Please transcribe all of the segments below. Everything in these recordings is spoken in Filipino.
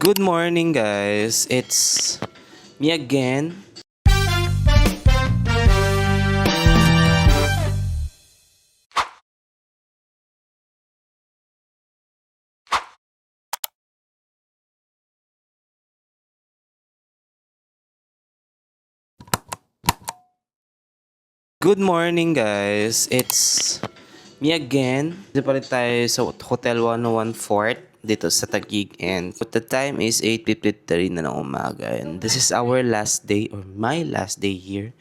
Good morning, guys. It's me again. Good morning, guys. It's me again. Dito pa rin tayo sa Hotel 101 Fort dito sa Taguig, and the time is 8:53 na ng umaga, and this is our last day or my last day here.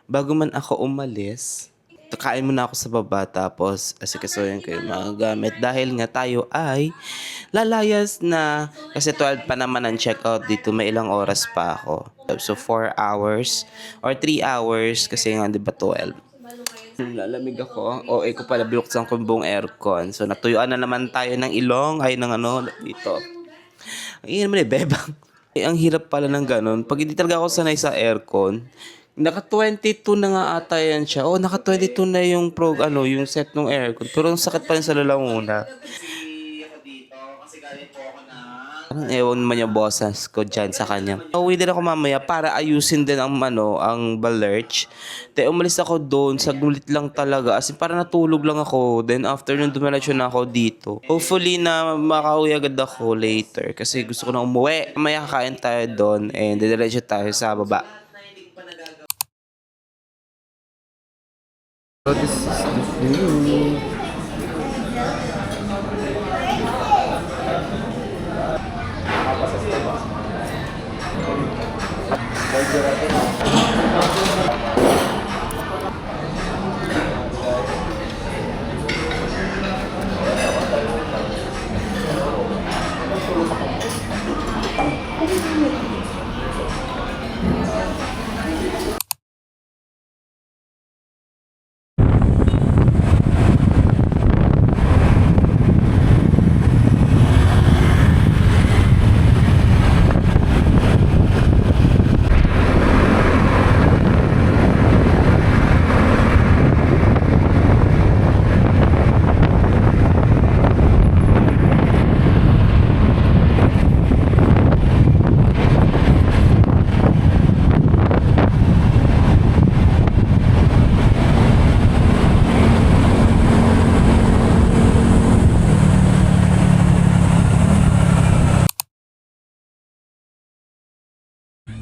Bago man ako umalis, kakain muna ako sa baba, tapos asikasuhin ko yung mga gamit dahil nga tayo ay lalayas na, kasi 12 pa naman ang checkout dito, may ilang oras pa ako. So 4 hours or 3 hours kasi nga 'di ba 12. Lalamig ako. O, ko pala, binuksan ko yung buong aircon. So, natuyuan na naman tayo ng ilong. Ay, ng ano, dito. Ang ingin naman bebang. Ang hirap pala ng ganun. Pag hindi talaga ako sanay sa aircon, naka 22 na nga ata yan siya. Oh, naka 22 na yung yung set ng aircon. Pero ang sakit pa rin sa lalamuna. Parang ewan naman yung bosses ko dyan sa kanya. Uwi din ako mamaya para ayusin din ang balerch. Umalis ako doon, sagulit lang talaga. As in, para natulog lang ako. Then after nun, dumiretso na ako dito. Hopefully na makauwi agad ako later. Kasi gusto ko na umuwi. Mamaya kakain tayo doon and diretso tayo sa baba. So this is the view.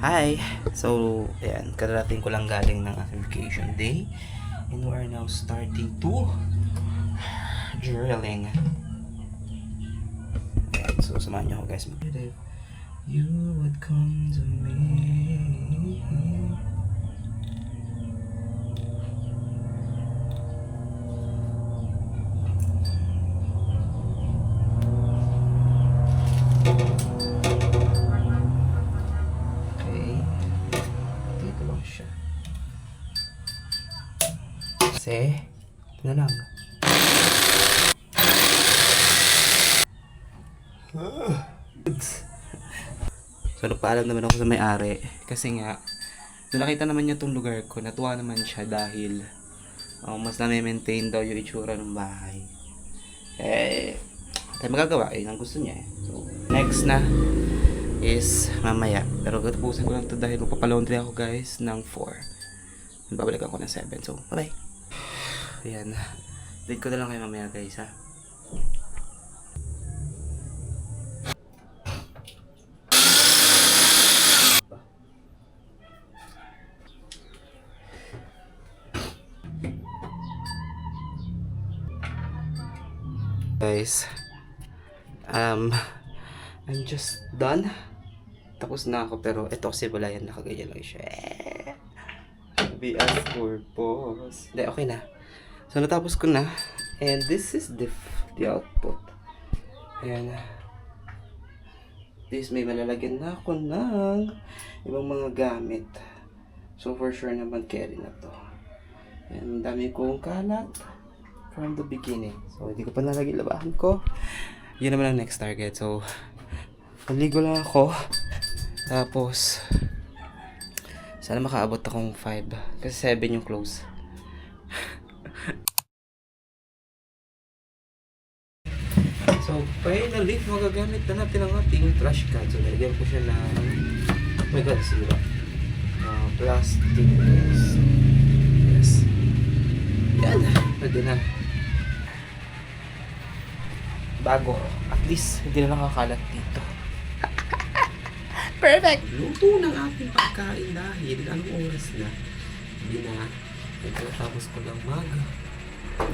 Hi! So, ayan, kararating ko lang galing ng aking vacation day. And we are now starting to drilling. Ayan, so samahan niyo ako, guys. You would come to me. Kasi, ito na lang. So, nagpaalam naman ako sa may-ari. Kasi nga, nung nakita naman niya itong lugar ko, natuwa naman siya dahil mas na-maintain daw yung itsura ng bahay. Tayo magagawa. Yun ang gusto niya. So, next na is mamaya. Pero gatapusin ko lang ito dahil magpapalaundry ako, guys, ng 4. Babalik ako ng 7. So, bye-bye. Ayan. Date ko na lang kayo mamaya, guys, ha. Guys, I'm just done. Tapos na ako, pero ito kasi wala yan, nakaganyan lang siya. Be as purpose. Hindi, okay na. So, natapos ko na. And this is the output. Ayan. This, may malalagyan na ako ng ibang mga gamit. So, for sure naman carry na to. Ayan, dami kong kalat from the beginning. So, hindi ko pa nalagyan labahan ko. Yun naman ang next target. So, maligo lang ako. Tapos, sana makaabot akong 5. Kasi 7 yung close. So, finally, finally, magagamit na natin ang ating trash can. So, nalagyan ko siya ng, oh my god, sira. Plastic. Yes. Yan. Pwede na. Bago. At least, hindi na nakakalat dito. Perfect! Luto ng ating pagkain dahil anong oras na? Hindi na. Tapos ko lang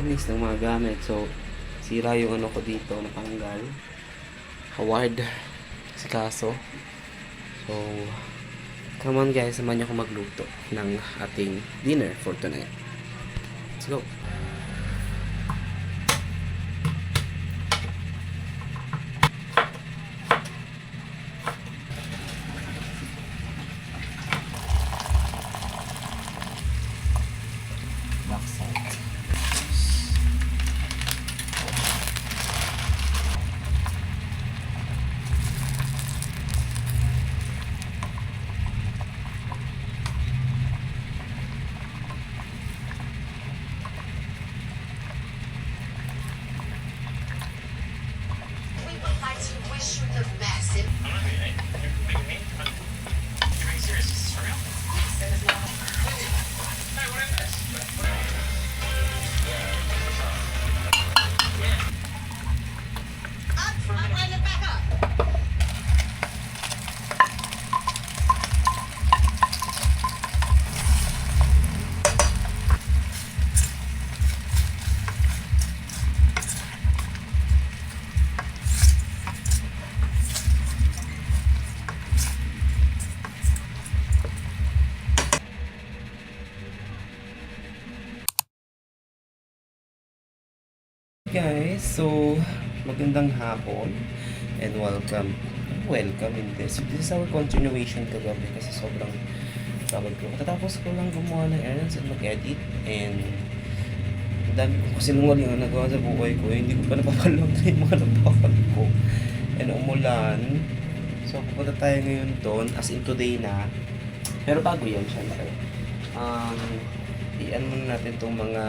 Inis ng mga gamit. So, sira yung ano ko dito na panggal. Howard. Si Kaso. So, come on guys, samahan niyo ako magluto ng ating dinner for tonight. Let's go! Guys, so magandang hapon and welcome in this. This is our continuation kagabi kasi sobrang pagod ko. Tatapos ko lang gumawa ng errands and mag-edit and dami ko kasi nungaling ang nagawa sa buhay ko. Hindi ko pa napapalog na yung mga napapag ko. And umulan. So pupunta tayo ngayon doon as in today na. Pero bago yan syempre. I-ano muna natin itong mga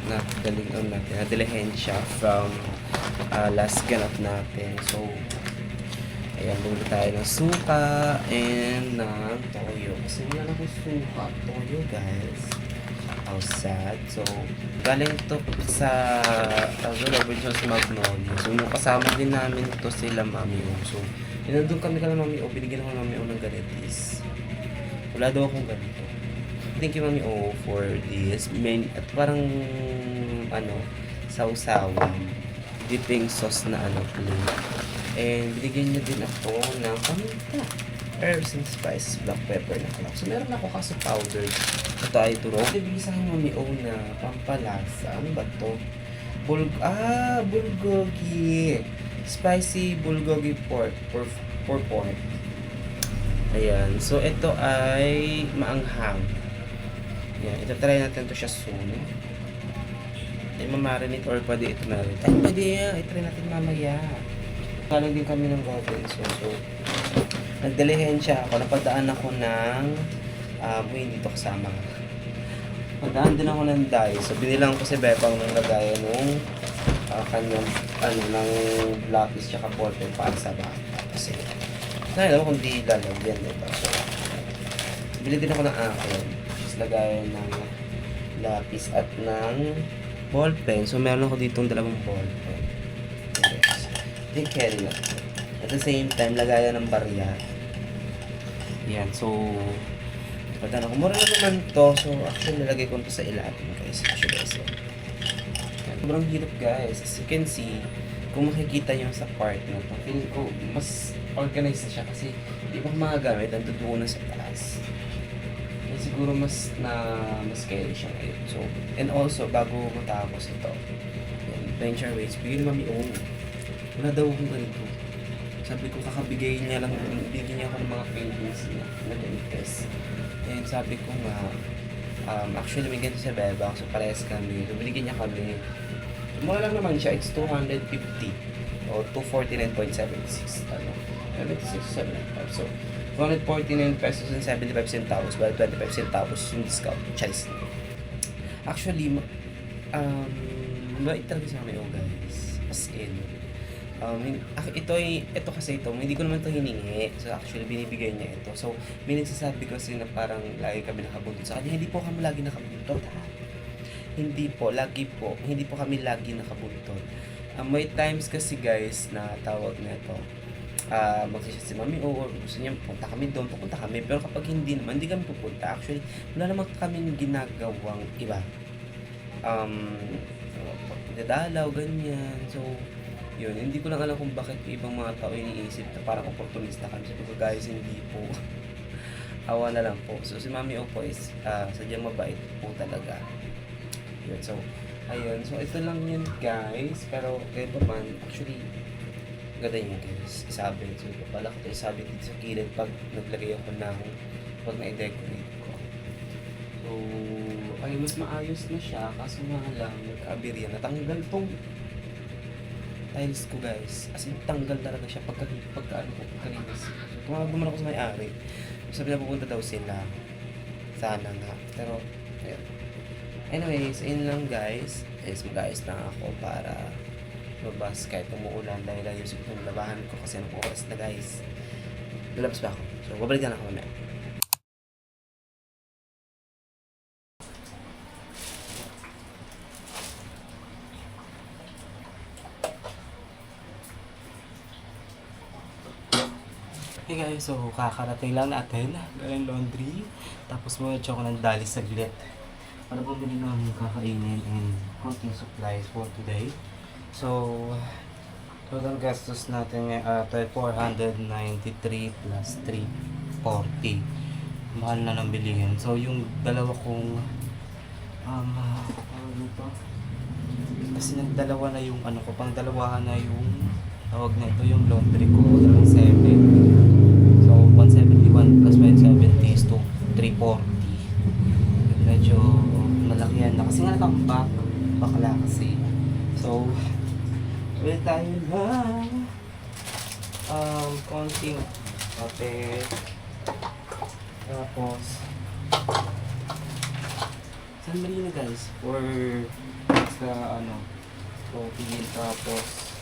nadaling natin, nadilihensya from last ganap natin. So, ayan, bumili tayo ng suka and ng toyo. Kasi wala na akong suka, toyo guys. How sad. So, galing ito sa Robinson's Magnolia. So, nung kasama din namin ito sila Mami O. So, doon kami kala Mami O, binigyan ako ng Mami O ng ganitis. Wala daw akong ganito. Thank you Mami O for this at parang sausawan dipping sauce na plate. And binigyan niya din ako ng paminta, herbs and spices, black pepper na kalak. So meron ako kaso powder. Ito ay turok. Bibigyan sa akin Mami O na pampalasa. Ano ba to? Bulgogi. Spicy bulgogi pork. Ayan. So ito ay maanghang. Yan, ito-try natin to siya soon. Ay, mamarinate or pwede ito marinate. Ay, pwede yan. I-try natin mamaya. Galing din kami ng Robinson. So, nagdilihensya ako. Napadaan ako ng hindi ito kasama. Padaan din ako ng dye. So, binilang ko si Bepang ng lagayan nung kanyang, ng lapis tsaka ballpen para sa bata. Kasi, dahil ako kung di lalagyan ito. So, bili din ako ng akin. Lagayan ng lapis at ng ballpen. So, meron ako ditong dalawang ballpen. Yes. Then, carry na. At the same time, lagayan ng barya. Yan. So, patan ako. Mura na naman to. So, actually, nilagay ko ito sa ilalim, guys. Actually, so, sobrang hirap, guys. As you can see, kung makikita nyo sa part na ito, feeling ko, mas organized na siya kasi di ba mga gamit, ang tutuunan sa taas. Siguro mas scary siya ngayon. So, and also, bago matapos ito, venture ways, bigyan ni Mami O. Wala daw akong ganito. Sabi ko, kakabigay niya lang, bigyan niya ako ng mga paintings niya na ganito. And sabi ko nga, actually may ganito sa Beba, so parehas kami. So, binigyan niya kami. Mura lang naman siya, it's 250 o 249.76. 76.75. So, 249 pesos and 75 centavos, while 25 centavos yung discount. Charis. Actually, mabait talaga sa Mami O, guys. As in, Ito kasi hindi ko naman ito hiningi. So, actually, binibigay niya ito. So, may nagsasabi kasi na parang lagi kami nakabuntot sa kanya. Hindi po kami lagi nakabuntot, ha? Hindi po kami lagi nakabuntot. May times kasi guys na tawag na ito, magsisya si mami or gusto niya punta kami doon, pupunta kami. Pero kapag hindi naman, hindi kami pupunta. Actually, wala naman kaming ginagawang iba. Dadalaw, ganyan. So, yun, hindi ko lang alam kung bakit yung ibang mga tao iniisip na parang opportunista kami. Sabi ko, guys, hindi po. Awa na lang po. So, si Mami O po is sadyang mabait po talaga. Yun, so, ayun. So, ito lang yun, guys. Pero, kahit pa man, actually, ganda yun, guys. Isabi. So, pala ko ito isabi dito sa gilid pag naglagay ako ng pag na-decorate ko. So, ay, mas maayos na siya. Kaso nga lang, nagka-aberya. Natanggal tong tiles ko, guys. As in, tanggal talaga siya pagkalinis. So, tumawag naman ako sa may-ari. Sabi na pupunta daw sila. Sana nga. Pero, ayun. Anyways, ayun lang, guys. Mag-ayos lang ako para mabas kahit umuulan dahil ayusin ko yung labahan ko kasi anong oras na, guys. Lalabas pa ako. So, babalik na ako mamaya. Hey guys, so kakarating lang natin galing laundry. Tapos muna ako ng dali saglit para bumili ng kakainin and konting supplies for today. So, total gastos natin ay 493 plus 340. Mahal na ng bilihin. So, yung dalawa kong kasi nagdalawa na yung ano ko, pang dalawahan na yung tawag na ito, yung laundry ko, 7. So, 171 plus 170 is to 340. Medyo malaki yan na. Kasi nga nakambak. Bakla kasi. So, ulit tayo ng konting papel. Tapos, San Marino, guys. For extra, protein. Tapos,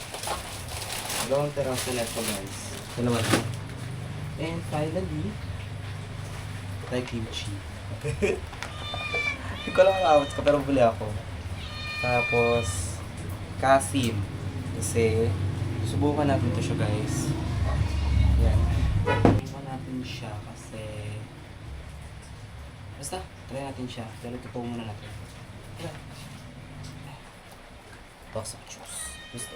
dalawang teraso neto, guys. Dalawa na. And finally, like kimchi. Hindi ko lang ang ko pero buli ako. Tapos, kasim. Kasi, subukan natin to siya, guys. Yan. Subukan natin siya kasi basta, try natin siya. Pero totoo muna natin. Tara. Toss of juice. Gusto.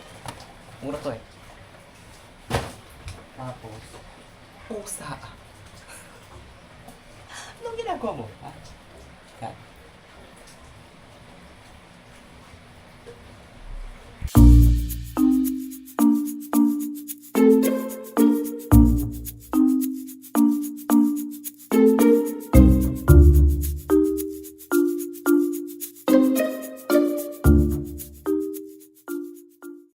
Mura to eh. Tapos, pusa. Anong ginagawa mo? Ha? Kat.